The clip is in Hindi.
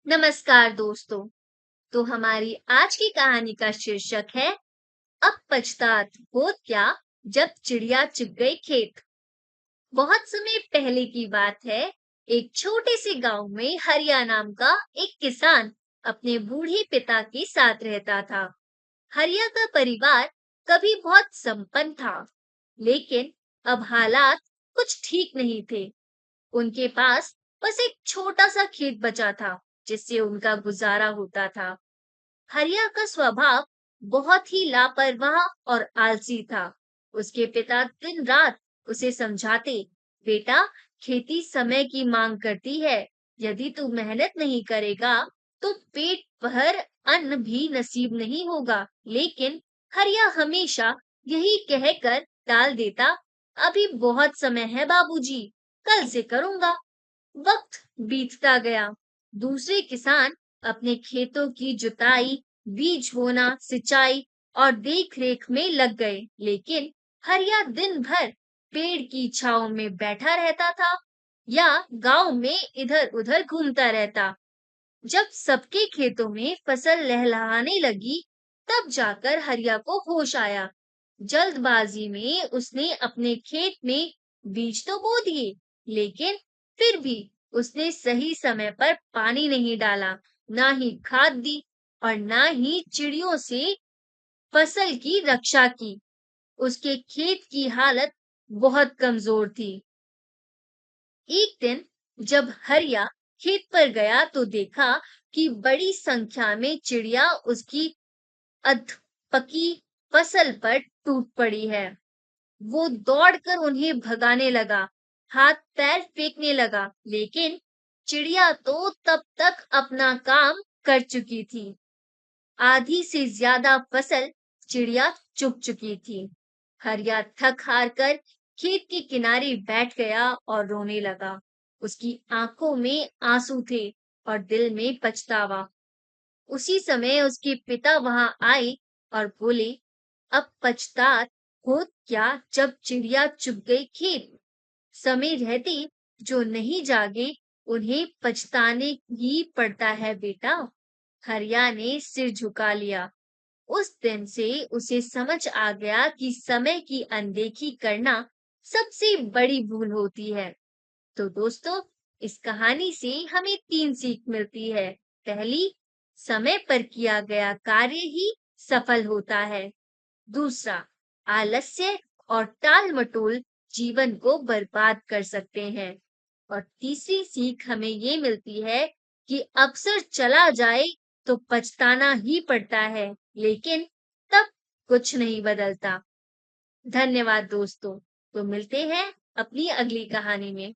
नमस्कार दोस्तों। तो हमारी आज की कहानी का शीर्षक है अब पछतात हो क्या जब चिड़िया चुग गई खेत। बहुत समय पहले की बात है। एक छोटे से गांव में हरिया नाम का एक किसान अपने बूढ़े पिता के साथ रहता था। हरिया का परिवार कभी बहुत संपन्न था, लेकिन अब हालात कुछ ठीक नहीं थे। उनके पास बस एक छोटा सा खेत बचा था, जिससे उनका गुजारा होता था। हरिया का स्वभाव बहुत ही लापरवाह और आलसी था। उसके पिता दिन रात उसे समझाते, बेटा, खेती समय की मांग करती है। यदि तू मेहनत नहीं करेगा तो पेट भर अन्न भी नसीब नहीं होगा। लेकिन हरिया हमेशा यही कहकर टाल देता, अभी बहुत समय है बाबूजी, कल से करूंगा। वक्त बीतता गया। दूसरे किसान अपने खेतों की जुताई, बीज बोना, सिंचाई और देख-रेख में लग गए, लेकिन हरिया दिन भर पेड़ की छांव में बैठा रहता था या गांव में इधर-उधर घूमता रहता। जब सबके खेतों में फसल लहलहाने लगी, तब जाकर हरिया को होश आया। जल्दबाजी में उसने अपने खेत में बीज तो बो दिए, लेकिन फिर भी उसने सही समय पर पानी नहीं डाला, ना ही खाद दी और ना ही चिड़ियों से फसल की रक्षा की। उसके खेत की हालत बहुत कमजोर थी। एक दिन जब हरिया खेत पर गया तो देखा कि बड़ी संख्या में चिड़िया उसकी अध पकी फसल पर टूट पड़ी है। वो दौड़कर उन्हें भगाने लगा, हाथ पैर फेंकने लगा, लेकिन चिड़िया तो तब तक अपना काम कर चुकी थी। आधी से ज्यादा फसल चिड़िया चुग चुकी थी। हरिया थक हार कर खेत के किनारे बैठ गया और रोने लगा। उसकी आंखों में आंसू थे और दिल में पछतावा। उसी समय उसके पिता वहां आए और बोले, अब पछतात हो क्या जब चिड़िया चुग गई खेत। समय रहते जो नहीं जागे उन्हें पछताने ही पड़ता है बेटा। हरिया ने सिर झुका लिया। उस दिन से उसे समझ आ गया कि समय की अनदेखी करना सबसे बड़ी भूल होती है। तो दोस्तों, इस कहानी से हमें 3 सीख मिलती है। पहली, समय पर किया गया कार्य ही सफल होता है। दूसरा, आलस्य और टाल-मटोल जीवन को बर्बाद कर सकते हैं। और तीसरी सीख हमें ये मिलती है कि अवसर चला जाए तो पछताना ही पड़ता है, लेकिन तब कुछ नहीं बदलता। धन्यवाद दोस्तों। तो मिलते हैं अपनी अगली कहानी में।